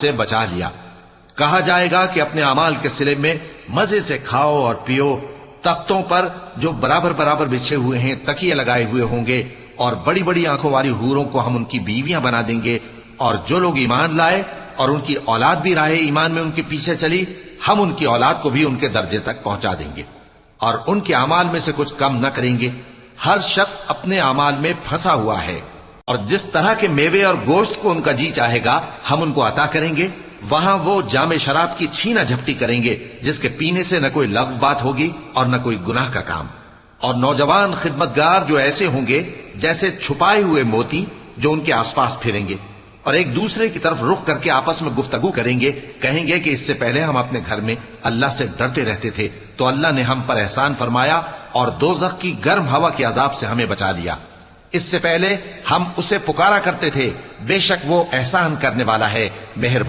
سے بچا لیا۔ کہا جائے گا کہ اپنے اعمال کے صلے میں مزے سے کھاؤ اور پیو، تختوں پر جو برابر برابر بچھے ہوئے ہیں تکیے لگائے ہوئے ہوں گے، اور بڑی بڑی آنکھوں والی حوروں کو ہم ان کی بیویاں بنا دیں گے، اور جو لوگ ایمان لائے اور ان کی اولاد بھی راہ ایمان میں ان کے پیچھے چلی، ہم ان کی اولاد کو بھی ان کے درجے تک پہنچا دیں گے، اور ان کے اعمال میں سے کچھ کم نہ کریں گے۔ ہر شخص اپنے اعمال میں پھنسا ہوا ہے، اور جس طرح کے میوے اور گوشت کو ان کا جی چاہے گا ہم ان کو عطا کریں گے۔ وہاں وہ جام شراب کی چھینا جھپٹی کریں گے، جس کے پینے سے نہ کوئی لغو بات ہوگی اور نہ کوئی گناہ کا کام۔ اور نوجوان خدمتگار جو ایسے ہوں گے جیسے چھپائے ہوئے موتی، جو ان کے آس پاس پھریں گے اور ایک دوسرے کی طرف رخ کر کے آپس میں گفتگو کریں گے، کہیں گے کہ اس سے پہلے ہم اپنے گھر میں اللہ سے ڈرتے رہتے تھے، تو اللہ نے ہم پر احسان فرمایا اور دوزخ کی گرم ہوا کے عذاب سے ہمیں بچا لیا۔ اس سے پہلے ہم اسے پکارا کرتے تھے، بے شک وہ احسان کرنے والا ہے، مہربان۔